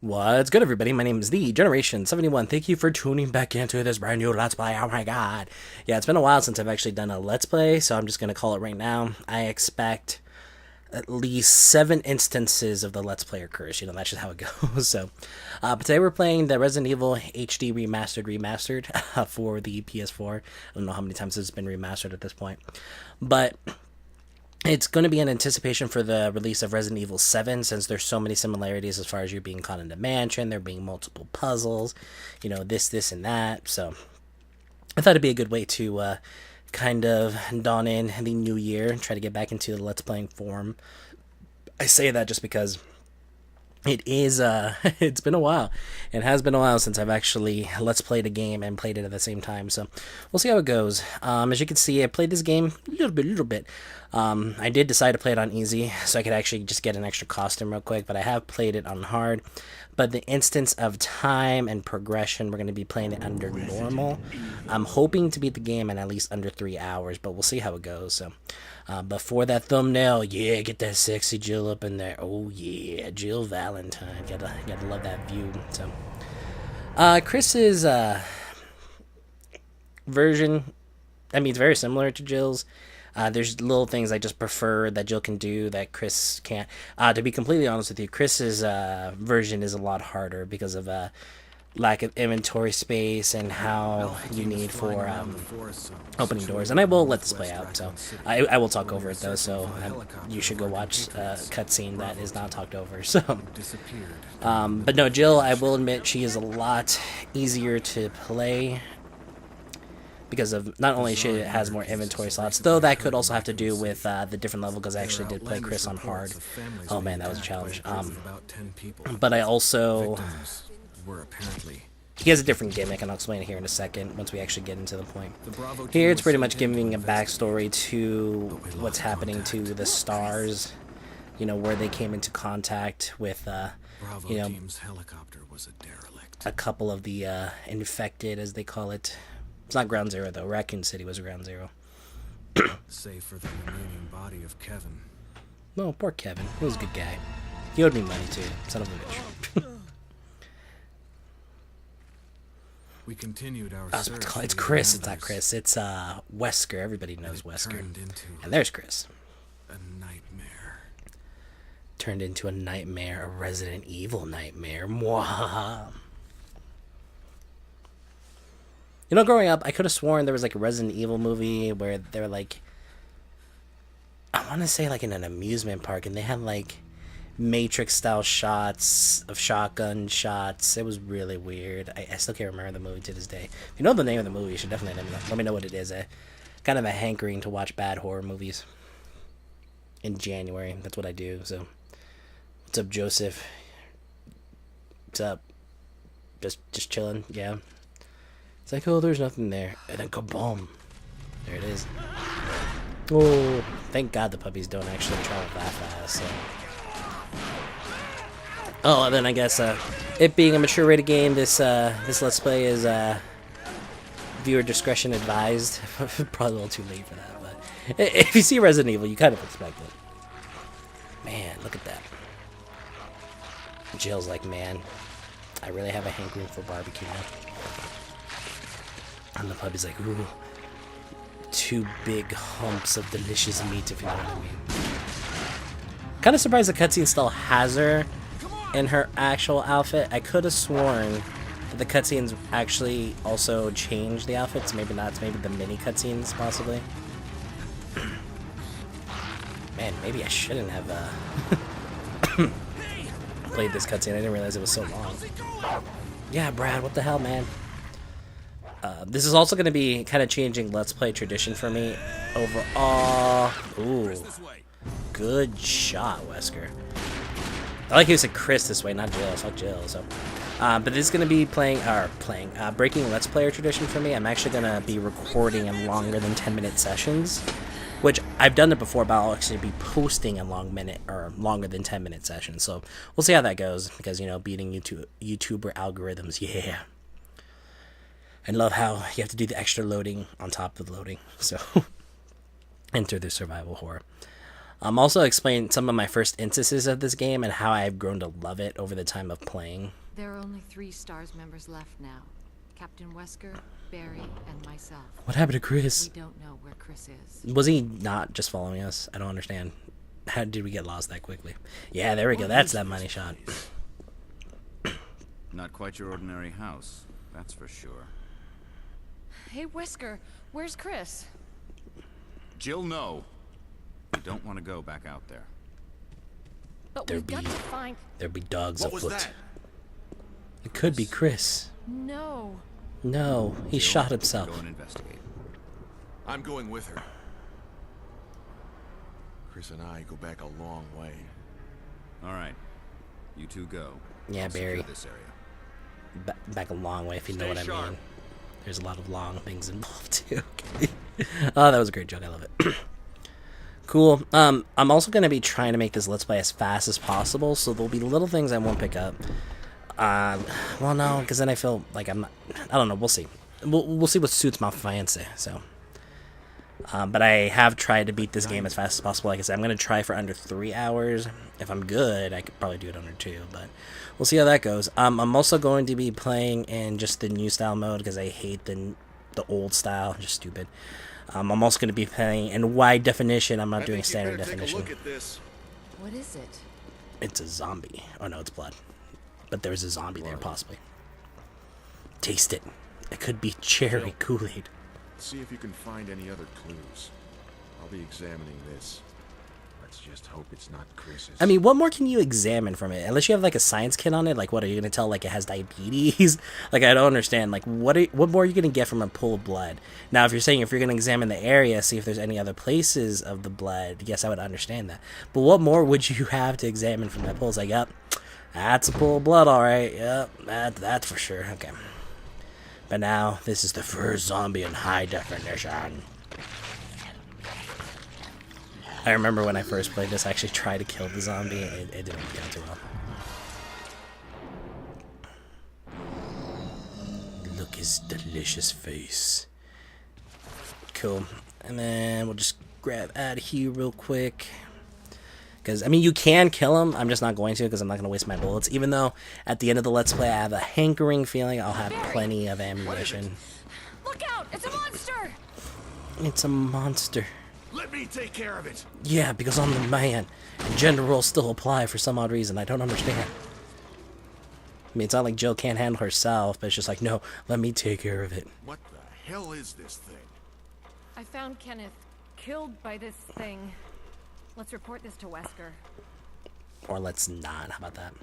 What's good, everybody? My name is the Generation 71. Thank you for tuning back into this brand new Let's Play. Oh my god. Yeah, it's been a while since I've actually done a Let's Play, so I'm just going to call it right now. I expect at least 7 instances of the Let's Player curse. You know, that's just how it goes. But today we're playing the Resident Evil HD Remastered for the PS4. I don't know how many times it's been remastered at this point. But it's going to be in anticipation for the release of Resident Evil 7, since there's so many similarities as far as you being caught in the mansion, there being multiple puzzles, you know, this, and that. So I thought it'd be a good way to kind of dawn in the new year and try to get back into the Let's Playing form. I say that just because it is, it's been a while. It has been a while since I've actually Let's Played a game and played it at the same time, so we'll see how it goes. As you can see, I played this game a little bit. I did decide to play it on easy, so I could actually just get an extra costume real quick, but I have played it on hard. But the instance of time and progression, we're going to be playing it under normal. I'm hoping to beat the game in at least under 3 hours, but we'll see how it goes. So, but for that thumbnail, yeah, get that sexy Jill up in there. Oh yeah, Jill Valentine. Gotta love that view. So, Chris's version, I mean, it's very similar to Jill's. There's little things I just prefer that Jill can do that Chris can't. To be completely honest with you, Chris's version is a lot harder because of lack of inventory space and how you need for opening doors. And I will let this play out, so I will talk over it though. So you should go watch a cutscene that is not talked over. So, but no, Jill, I will admit she is a lot easier to play, because of not only she has more inventory slots, though that could also have to do with the different level, because I actually did play Chris on hard. Oh man, that was a challenge. But I also, he has a different gimmick, and I'll explain it here in a second once we actually get into the point. Here it's pretty much giving a backstory to what's happening to the stars, you know, where they came into contact with, you know, a couple of the infected, as they call it. It's not Ground Zero, though. Raccoon City was Ground Zero. Save for the remaining body of Kevin. No, poor Kevin. He was a good guy. He owed me money, too. Son of a bitch. We continued our search. It's Chris. It's not Chris. It's Wesker. Everybody knows Wesker. And there's Chris. A nightmare. Turned into a nightmare. A Resident Evil nightmare. Mwah. You know, growing up, I could have sworn there was like a Resident Evil movie where they're like, I want to say like in an amusement park, and they had like Matrix-style shots of shotgun shots. It was really weird. I still can't remember the movie to this day. If you know the name of the movie, you should definitely let me know what it is. Kind of a hankering to watch bad horror movies in January. That's what I do. So, what's up, Joseph? What's up? Just chilling. Yeah. It's like, oh, there's nothing there. And then kaboom. There it is. Oh, thank God the puppies don't actually travel that fast. So. Oh, and then I guess it being a mature rated game, this Let's Play is viewer discretion advised. Probably a little too late for that, but if you see Resident Evil, you kind of expect it. Man, look at that. Jill's like, man, I really have a hankering for barbecue now. And the puppy's like, ooh, 2 big humps of delicious meat, if you know what I mean. Kind of surprised the cutscene still has her in her actual outfit. I could have sworn that the cutscenes actually also changed the outfits. Maybe not. It's maybe the mini cutscenes, possibly. Man, maybe I shouldn't have played this cutscene. I didn't realize it was so long. Yeah, Brad, what the hell, man? This is also going to be kind of changing Let's Play tradition for me overall. Ooh, good shot, Wesker. I like how you said Chris this way, not Jill. Fuck Jill. So, but this is going to be breaking Let's Player tradition for me. I'm actually going to be recording in longer than 10-minute sessions, which I've done it before, but I'll actually be posting in longer than 10-minute sessions. So we'll see how that goes, because, you know, beating YouTuber algorithms, yeah. I love how you have to do the extra loading on top of the loading. So, enter the survival horror. Also explain some of my first instances of this game and how I've grown to love it over the time of playing. There are only 3 STARS members left now. Captain Wesker, Barry, and myself. What happened to Chris? We don't know where Chris is. Was he not just following us? I don't understand. How did we get lost that quickly? Yeah, there we go. That's that money shot. Not quite your ordinary house, that's for sure. Hey, Wesker, where's Chris? Jill, no. We don't want to go back out there. But There'd we've got be- to find... There'd be dogs What was afoot. that? It could be Chris. No. No, he Jill, shot himself. Go and investigate. I'm going with her. Chris and I go back a long way. All right, you two go. Yeah, I'll secure Barry. this area. Back a long way, if you know Stay what I sharp. mean. There's a lot of long things involved too. Okay. Oh, that was a great joke. I love it. Cool. I'm also gonna be trying to make this Let's Play as fast as possible, so there'll be little things I won't pick up. Well, no, because then I feel like I'm not. I don't know. We'll see. We'll see what suits my fancy. So. But I have tried to beat this game as fast as possible. Like I said, I'm going to try for under 3 hours. If I'm good, I could probably do it under 2, but we'll see how that goes. I'm also going to be playing in just the new style mode because I hate the old style. Just stupid. I'm also going to be playing in wide definition. I'm not doing standard definition. Look at this. What is it? It's a zombie. Oh no, it's blood. But there's a zombie there, possibly. Taste it. It could be cherry Kool-Aid. See if you can find any other clues. I'll be examining this. Let's just hope it's not Chris's. I mean, what more can you examine from it? Unless you have like a science kit on it, like what are you gonna tell? Like it has diabetes? Like I don't understand. Like what more are you gonna get from a pool of blood? Now, if you're saying if you're gonna examine the area, see if there's any other places of the blood, yes, I would understand that. But what more would you have to examine from that pool? It's like, yep, that's a pool of blood, all right. Yep, that's for sure. Okay. But now this is the first zombie in high definition. I remember when I first played this, I actually tried to kill the zombie, and it didn't go too well. Look his delicious face. Cool. And then we'll just grab out of here real quick. Because, I mean, you can kill him. I'm just not going to because I'm not going to waste my bullets. Even though at the end of the Let's Play, I have a hankering feeling I'll have plenty of ammunition. Look out! It's a monster! It's a monster. Let me take care of it. Yeah, because I'm the man. And gender roles still apply for some odd reason. I don't understand. I mean, it's not like Jill can't handle herself, but it's just like, no, let me take care of it. What the hell is this thing? I found Kenneth killed by this thing. Let's report this to Wesker. Or let's not. How about that?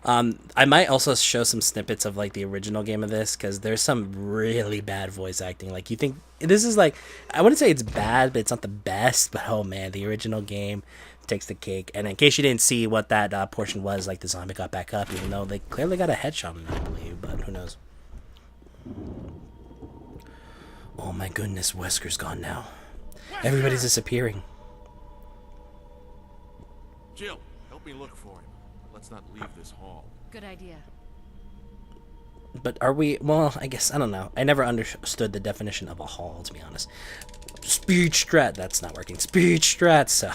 I might also show some snippets of like the original game of this because there's some really bad voice acting. Like you think this is like, I wouldn't say it's bad, but it's not the best. But oh man, the original game takes the cake. And in case you didn't see what that portion was, like the zombie got back up, even though they clearly got a headshot on it, I believe. But who knows? Oh my goodness, Wesker's gone now. Everybody's disappearing. Jill, help me look for him. Let's not leave this hall. Good idea. But are we? Well, I guess I don't know. I never understood the definition of a hall, to be honest. Speed strat. That's not working. Speed strat. So,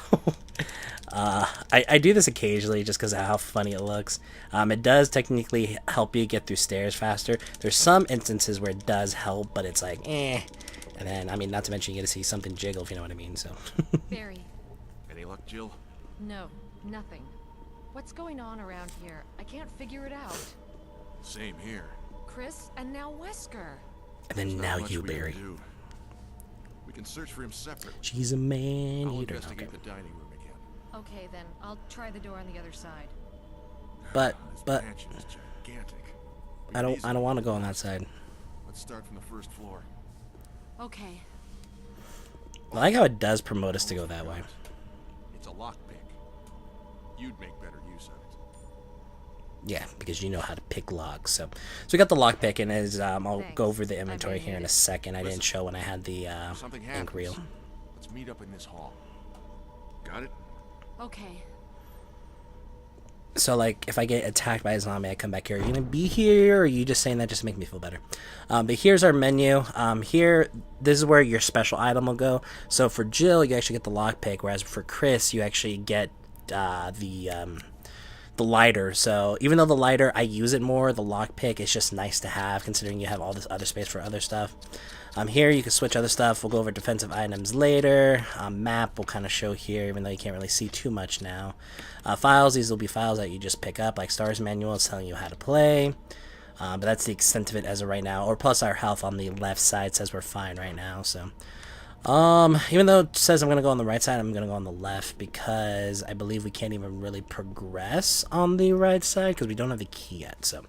I do this occasionally just because of how funny it looks. It does technically help you get through stairs faster. There's some instances where it does help, but it's like, eh. And then, I mean, not to mention you get to see something jiggle, if you know what I mean. So. Barry. Any luck, Jill? No, nothing. What's going on around here? I can't figure it out. Same here. Chris and now Wesker. And then There's now not much you, we can Barry. do. We can search for him separately. She's a man I'll eater. investigate Okay. the dining room again. Okay, then I'll try the door on the other side. But This mansion is gigantic. I don't want to go on that side. Let's start from the first floor. Okay. I like how it does promote us to go that way. It's a lockpick. You'd make better use of it. Yeah, because you know how to pick locks. So we got the lockpick, and as I'll Thanks. go over the I inventory may here in need a it. second. I didn't Listen, show when I had the If something ink happens, reel. let's meet up in this hall. Got it? Okay. So, like, if I get attacked by a zombie, I come back here. Are you going to be here, or are you just saying that just to make me feel better? But here's our menu. Here, this is where your special item will go. So, for Jill, you actually get the lockpick, whereas for Chris, you actually get the lighter. So, even though the lighter, I use it more, the lockpick is just nice to have, considering you have all this other space for other stuff. Here you can switch other stuff. We'll go over defensive items later. Map will kind of show here, even though you can't really see too much now. Files, these will be files that you just pick up, like Stars Manual is telling you how to play. But that's the extent of it as of right now. Or plus our health on the left side says we're fine right now. So, even though it says I'm going to go on the right side, I'm going to go on the left because I believe we can't even really progress on the right side because we don't have the key yet. So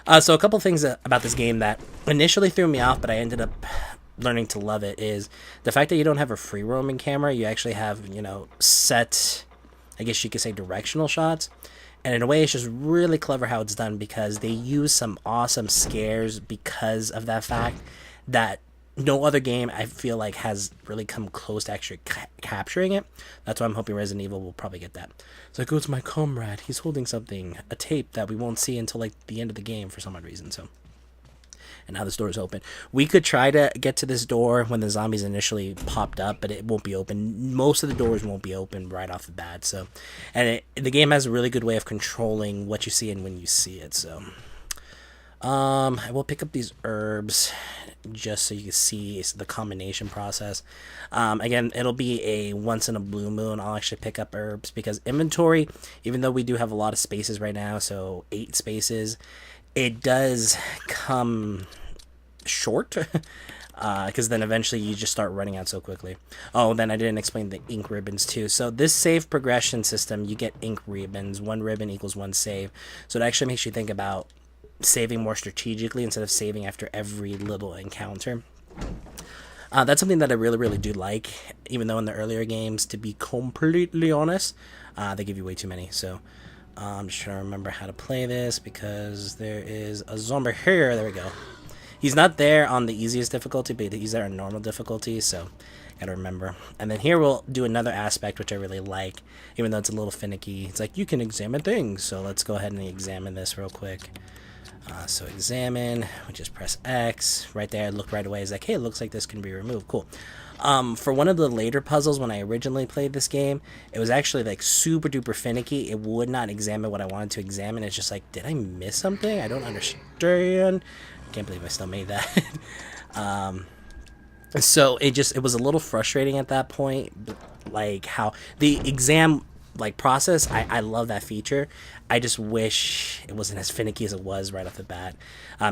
a couple things about this game that initially threw me off, but I ended up learning to love it, is the fact that you don't have a free roaming camera. You actually have, set, I guess you could say, directional shots. And in a way, it's just really clever how it's done because they use some awesome scares because of that fact that no other game, I feel like, has really come close to actually capturing it. That's why I'm hoping Resident Evil will probably get that. So I go to my comrade. He's holding something, a tape that we won't see until like the end of the game for some odd reason. So, and now this door is open. We could try to get to this door when the zombies initially popped up, but it won't be open. Most of the doors won't be open right off the bat. So, and the game has a really good way of controlling what you see and when you see it. So, I will pick up these herbs just so you can see the combination process. Again, it'll be a once in a blue moon I'll actually pick up herbs because inventory, even though we do have a lot of spaces right now, so 8 spaces, it does come short because then eventually you just start running out so quickly. Oh, then I didn't explain the ink ribbons too. So this save progression system, you get ink ribbons. 1 ribbon equals 1 save. So it actually makes you think about saving more strategically instead of saving after every little encounter. That's something that I really do like, even though in the earlier games, to be completely honest, they give you way too many. So I'm just trying to remember how to play this because there is a zombie here. There we go. He's not there on the easiest difficulty, but he's there on normal difficulty, so gotta remember. And then here we'll do another aspect which I really like, even though it's a little finicky. It's like you can examine things, so let's go ahead and examine this real quick. So examine, we just press X. Right there, I look right away. It's like, hey, it looks like this can be removed. Cool. For one of the later puzzles when I originally played this game, it was actually like super duper finicky. It would not examine what I wanted to examine. It's just like, did I miss something? I don't understand. I can't believe I still made that. So it was a little frustrating at that point, like how the exam process, I love that feature. I just wish it wasn't as finicky as it was right off the bat.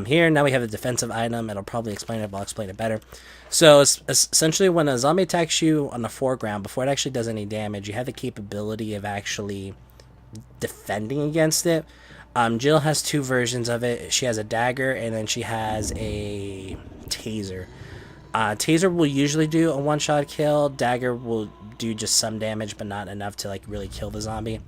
Here now we have a defensive item. It'll probably explain it, but I'll explain it better. So it's essentially when a zombie attacks you on the foreground, before it actually does any damage, you have the capability of actually defending against it. Jill has 2 versions of it. She has a dagger and then she has a taser. Taser will usually do a 1-shot kill. Dagger will do just some damage, but not enough to really kill the zombie.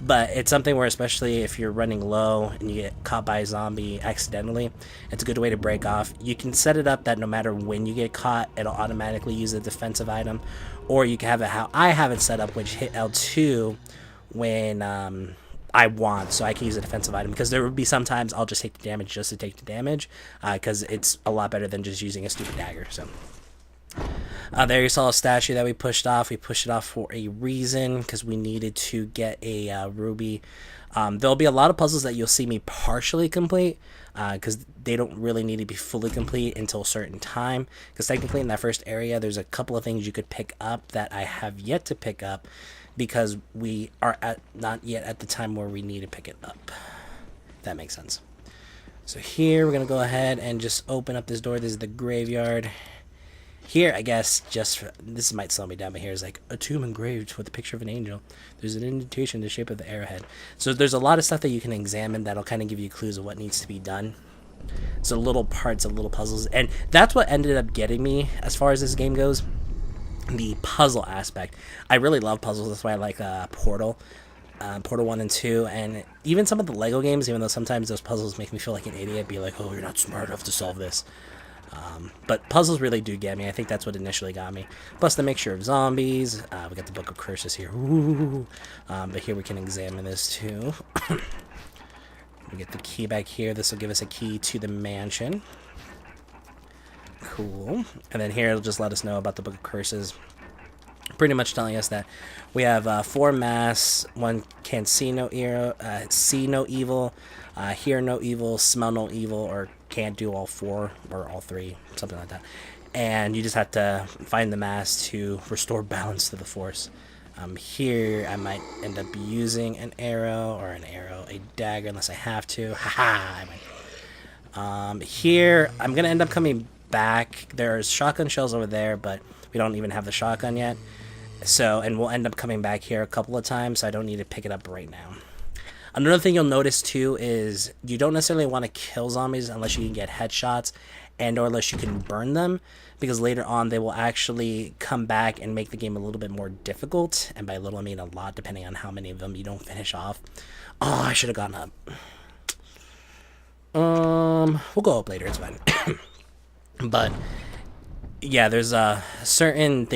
But it's something where, especially if you're running low and you get caught by a zombie accidentally, it's a good way to break off. You can set it up that no matter when you get caught, it'll automatically use a defensive item, or you can have it how I have it set up, which hit L2 when I want, so I can use a defensive item, because there would be sometimes I'll just take the damage just to take the damage, because it's a lot better than just using a stupid dagger. So there you saw a statue that we pushed off. We pushed it off for a reason, because we needed to get a ruby. There'll be a lot of puzzles that you'll see me partially complete, because they don't really need to be fully complete until a certain time, because technically in that first area there's a couple of things you could pick up that I have yet to pick up, because we are not yet at the time where we need to pick it up. If that makes sense. So here we're going to go ahead and just open up this door. This is the graveyard. Here, I guess, this might slow me down, but here's like a tomb engraved with a picture of an angel. There's an indentation in the shape of the arrowhead. So there's a lot of stuff that you can examine that'll kind of give you clues of what needs to be done. So little parts of little puzzles. And that's what ended up getting me as far as this game goes. The puzzle aspect. I really love puzzles. That's why I like Portal 1 and 2, and even some of the Lego games, even though sometimes those puzzles make me feel like an idiot, be like, oh, you're not smart enough to solve this. But puzzles really do get me. I think that's what initially got me. Plus the mixture of zombies. We got the Book of Curses here. Ooh. But here we can examine this too. We get the key back here. This will give us a key to the mansion. Cool. And then here it'll just let us know about the Book of Curses. Pretty much telling us that we have 4 masks. One can see no evil, hear no evil, smell no evil, or can't do all 4 or all 3, something like that. And you just have to find the mask to restore balance to the Force. Here I might end up using an arrow, a dagger, unless I have to. Haha! Here I'm gonna end up coming back. There's shotgun shells over there, but we don't even have the shotgun yet. So, and we'll end up coming back here a couple of times, so I don't need to pick it up right now. Another thing you'll notice too is you don't necessarily want to kill zombies unless you can get headshots and or unless you can burn them, because later on they will actually come back and make the game a little bit more difficult, and by little I mean a lot, depending on how many of them you don't finish off. Oh, I should have gone up. We'll go up later, it's fine. But yeah, there's certain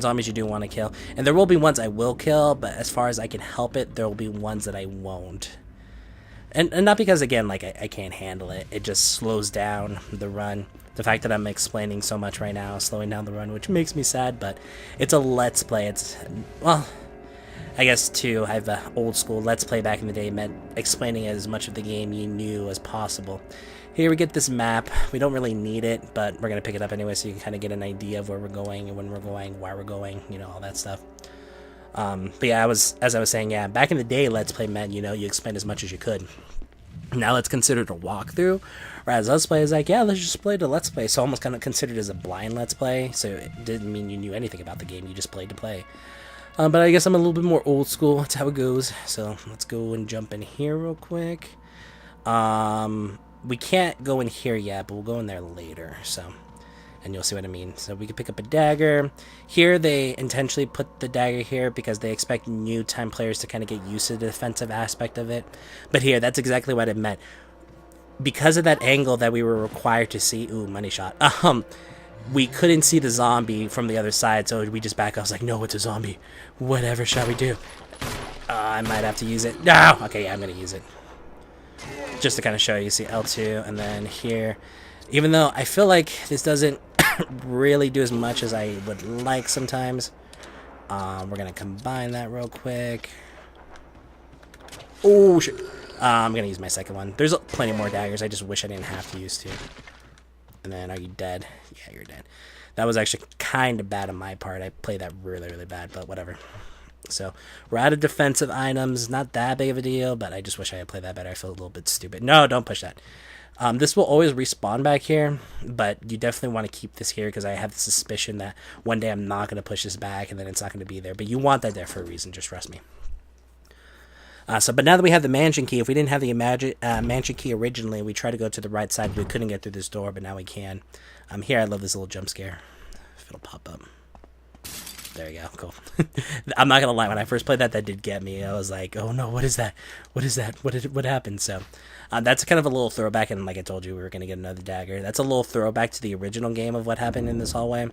zombies you do want to kill, and there will be ones I will kill, but as far as I can help it, there will be ones that I won't. And not because, again, like I can't handle it. It just slows down the run. The fact that I'm explaining so much right now is slowing down the run, which makes me sad, but it's a let's play. It's, well, I guess too, I have an old school let's play back in the day meant explaining as much of the game you knew as possible. Here we get this map. We don't really need it, but we're going to pick it up anyway so you can kind of get an idea of where we're going and when we're going, why we're going, you know, all that stuff. But yeah, as I was saying, yeah, back in the day, Let's Play meant, you know, you explained as much as you could. Now it's considered a walkthrough, whereas Let's Play is like, yeah, let's just play the Let's Play. So almost kind of considered as a blind Let's Play, so it didn't mean you knew anything about the game, you just played to play. But I guess I'm a little bit more old school, that's how it goes. So let's go and jump in here real quick. We can't go in here yet, but we'll go in there later, so, and you'll see what I mean. So we can pick up a dagger. Here they intentionally put the dagger here because they expect new time players to kind of get used to the defensive aspect of it. But here, that's exactly what it meant. Because of that angle that we were required to see, ooh, money shot, we couldn't see the zombie from the other side, so we just back up. I was like, no, it's a zombie. Whatever shall we do? I might have to use it. No! Okay, yeah, I'm going to use it. Just to kind of show you, see L2, and then here, even though I feel like this doesn't really do as much as I would like sometimes, we're going to combine that real quick. Oh, shit. I'm going to use my second one. There's plenty more daggers, I just wish I didn't have to use two. And then, are you dead? Yeah, you're dead. That was actually kind of bad on my part. I played that really, really bad, but whatever. So, we're out of defensive items. Not that big of a deal, but I just wish I had played that better. I feel a little bit stupid. No, don't push that. This will always respawn back here, but you definitely want to keep this here because I have the suspicion that one day I'm not going to push this back and then it's not going to be there. But you want that there for a reason, just trust me. But now that we have the mansion key, if we didn't have the mansion key originally, we tried to go to the right side. We couldn't get through this door, but now we can. Here, I love this little jump scare. If it'll pop up. There you go, cool. I'm not gonna lie, when I first played that did get me. I was like, oh no, what is that? What is that? What happened? So, that's kind of a little throwback, and like I told you, we were gonna get another dagger. That's a little throwback to the original game of what happened in this hallway.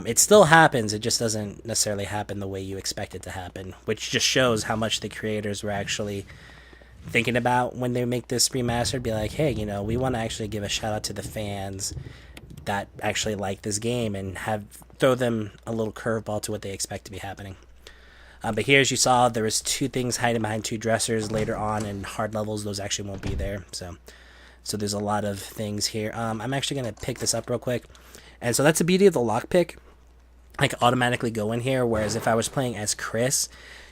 It still happens, it just doesn't necessarily happen the way you expect it to happen, which just shows how much the creators were actually thinking about when they make this remastered. Be like, hey, you know, we want to actually give a shout out to the fans that actually like this game and throw them a little curveball to what they expect to be happening. But here, as you saw, there was two things hiding behind two dressers. Later on in hard levels, those actually won't be there. So there's a lot of things here. I'm actually going to pick this up real quick. And so that's the beauty of the lockpick. I can automatically go in here, whereas if I was playing as Chris,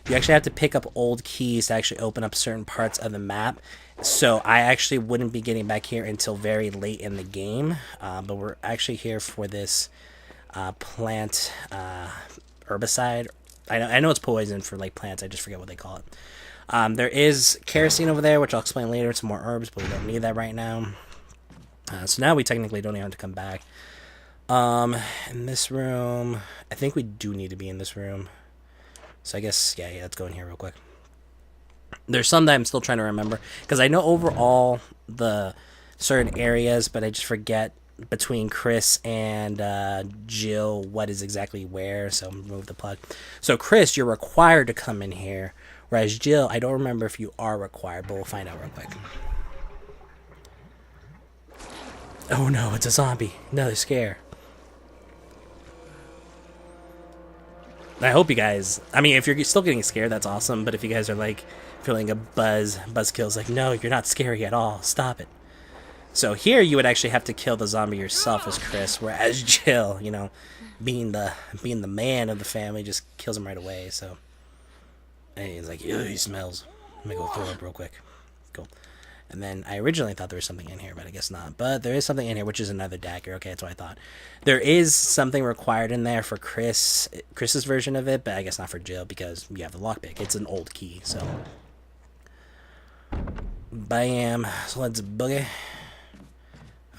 you actually have to pick up old keys to actually open up certain parts of the map. So I actually wouldn't be getting back here until very late in the game. But we're actually here for this plant herbicide. I know it's poison for like plants. I just forget what they call it. There is kerosene over there, which I'll explain later. Some more herbs, but we don't need that right now. So now we technically don't even have to come back. In this room, I think we do need to be in this room. So I guess, yeah, let's go in here real quick. There's some that I'm still trying to remember, because I know overall the certain areas, but I just forget between Chris and Jill what is exactly where, so remove the plug. So Chris, you're required to come in here, whereas Jill, I don't remember if you are required, but we'll find out real quick. Oh no, it's a zombie. Another scare. I hope you guys, I mean, if you're still getting scared, that's awesome, but if you guys are like feeling a buzzkill's like, no, you're not scary at all, stop it. So here you would actually have to kill the zombie yourself as Chris, whereas Jill, you know, being the man of the family, just kills him right away. So and he's like, ew, he smells. Let me go throw up real quick. Cool. And then I originally thought there was something in here, but I guess not. But there is something in here, which is another dagger. Okay, that's what I thought. There is something required in there for Chris's version of it, but I guess not for Jill because you have the lockpick. It's an old key, so. Bam. So let's boogie.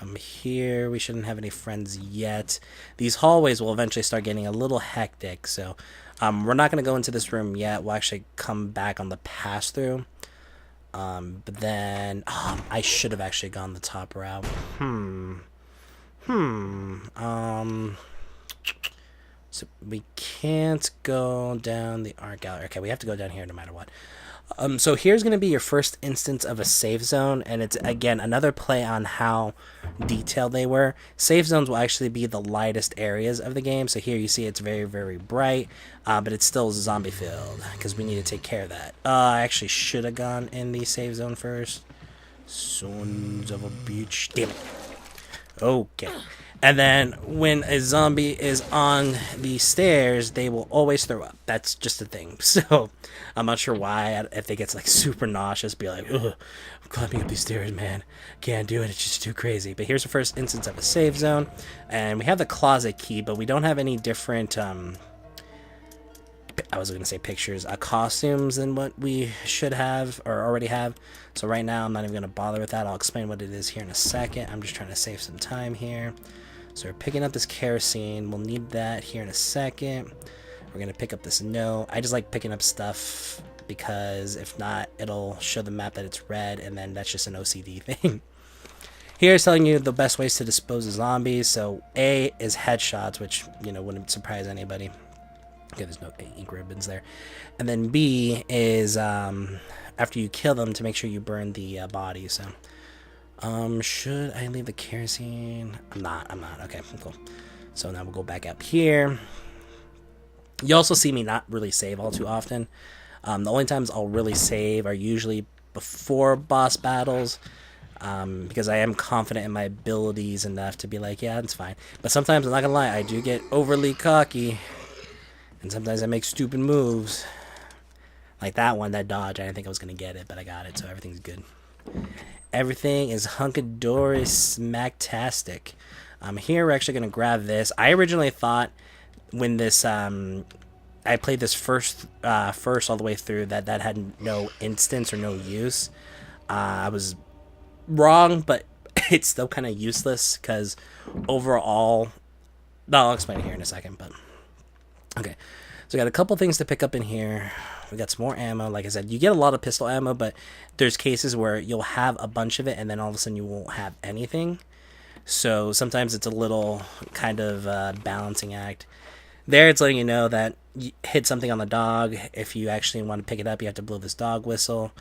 I'm here. We shouldn't have any friends yet. These hallways will eventually start getting a little hectic, so we're not going to go into this room yet. We'll actually come back on the pass-through. But then I should have actually gone the top route. So we can't go down the art gallery. Okay, we have to go down here no matter what. So here's going to be your first instance of a safe zone, and it's, again, another play on how detailed they were. Safe zones will actually be the lightest areas of the game, so here you see it's very, very bright, but it's still zombie-filled, because we need to take care of that. I actually should have gone in the safe zone first. Sons of a bitch. Damn it. Okay. And then when a zombie is on the stairs, they will always throw up. That's just a thing. So I'm not sure why. If they get like super nauseous, be like, ugh, I'm climbing up these stairs, man. Can't do it. It's just too crazy. But here's the first instance of a save zone. And we have the closet key, but we don't have any different, I was going to say pictures, costumes than what we should have or already have. So right now, I'm not even going to bother with that. I'll explain what it is here in a second. I'm just trying to save some time here. So we're picking up this kerosene. We'll need that here in a second. We're going to pick up this note. I just like picking up stuff because if not, it'll show the map that it's red, and then that's just an OCD thing. Here's telling you the best ways to dispose of zombies. So A is headshots, which, you know, wouldn't surprise anybody. Okay, there's no ink ribbons there. And then B is after you kill them to make sure you burn the body. So should I leave the kerosene? I'm not. Okay, cool. So now we'll go back up here. You also see me not really save all too often. The only times I'll really save are usually before boss battles, because I am confident in my abilities enough to be like, yeah, it's fine. But sometimes, I'm not gonna lie, I do get overly cocky, and sometimes I make stupid moves. Like that one, that dodge, I didn't think I was gonna get it, but I got it, so everything's good. Everything is hunkadory smacktastic. Here we're actually gonna grab this. I originally thought when this I played this first all the way through that had no instance or no use. I was wrong, but it's still kind of useless because overall, I'll explain it here in a second. But okay, so we got a couple things to pick up in here. We got some more ammo. Like I said, you get a lot of pistol ammo, but there's cases where you'll have a bunch of it and then all of a sudden you won't have anything. So sometimes it's a little kind of balancing act. There it's letting you know that you hit something on the dog. If you actually want to pick it up, you have to blow this dog whistle.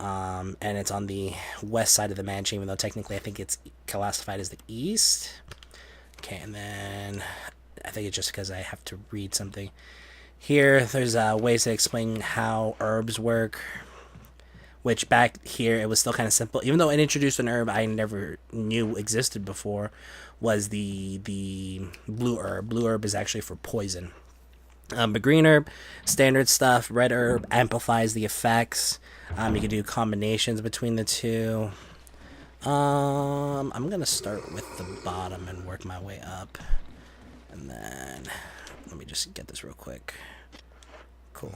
And it's on the west side of the mansion, even though technically I think it's classified as the east. Okay, and then I think it's just because I have to read something. Here, there's ways to explain how herbs work, which back here, it was still kind of simple. Even though it introduced an herb I never knew existed before, was the blue herb. Blue herb is actually for poison. But green herb, standard stuff. Red herb amplifies the effects. You can do combinations between the two. I'm going to start with the bottom and work my way up. And then, let me just get this real quick. Cool.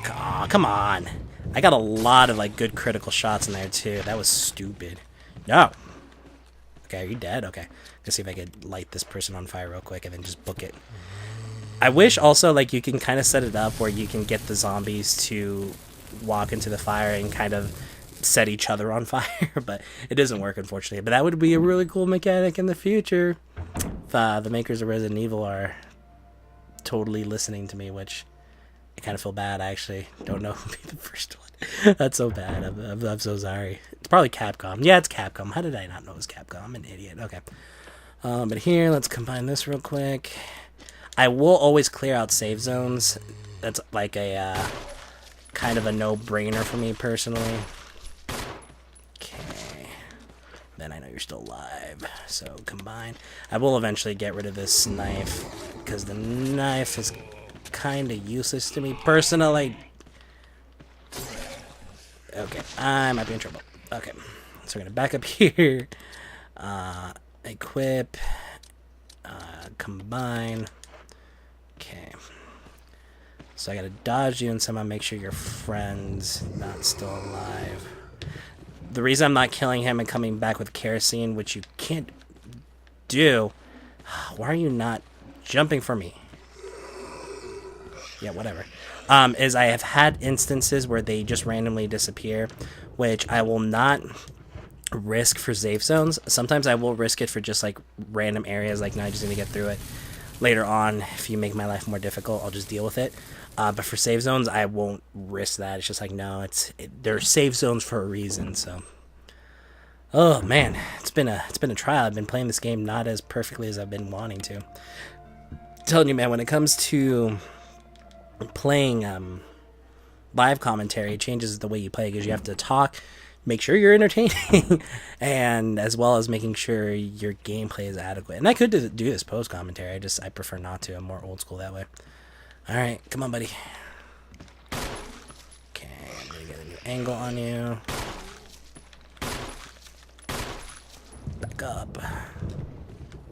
Aw, come on. I got a lot of like good critical shots in there too. That was stupid. No. Okay, are you dead? Okay. Let's see if I could light this person on fire real quick and then just book it. I wish also like you can kind of set it up where you can get the zombies to walk into the fire and kind of set each other on fire, but it doesn't work, unfortunately. But that would be a really cool mechanic in the future. If, the makers of Resident Evil are totally listening to me, which I kind of feel bad. I actually don't know who would be the first one. That's so bad. I'm so sorry. It's probably Capcom. Yeah, it's Capcom. How did I not know it was Capcom? I'm an idiot. Okay. But here, let's combine this real quick. I will always clear out save zones. That's like a kind of a no-brainer for me personally. Okay. Then I know you're still alive. So combine. I will eventually get rid of this knife because the knife is kind of useless to me personally. Okay, I might be in trouble. Okay, so we're gonna back up here. Equip. Combine. Okay. So I gotta dodge you and somehow make sure your friend's not still alive. The reason I'm not killing him and coming back with kerosene, which you can't do. Why are you not jumping for me? Yeah, whatever. Is I have had instances where they just randomly disappear, which I will not risk for safe zones. Sometimes I will risk it for just like random areas, like, no, I just need to get through it. Later on, if you make my life more difficult, I'll just deal with it. But for save zones, I won't risk that. It's just like, no, they're save zones for a reason. So, oh man, it's been a trial. I've been playing this game not as perfectly as I've been wanting to. I'm telling you, man, when it comes to playing live commentary, it changes the way you play because you have to talk, make sure you're entertaining, and as well as making sure your gameplay is adequate. And I could do this post commentary. I prefer not to. I'm more old school that way. All right, come on, buddy. Okay, I'm gonna get a new angle on you. Back up.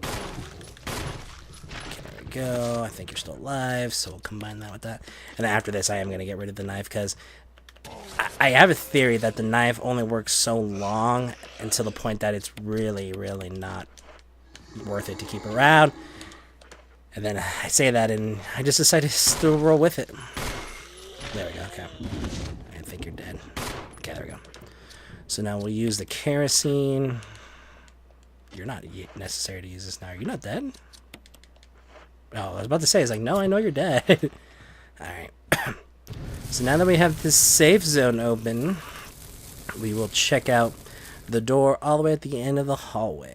Okay, there we go. I think you're still alive, so we'll combine that with that. And after this, I am gonna get rid of the knife because I have a theory that the knife only works so long until the point that it's really, really not worth it to keep around. And then I say that, and I just decided to still roll with it. There we go, okay. I think you're dead. Okay, there we go. So now we'll use the kerosene. You're not necessary to use this now. Are you not dead? Oh, I was about to say, it's like, no, I know you're dead. Alright. So now that we have this safe zone open, we will check out the door all the way at the end of the hallway.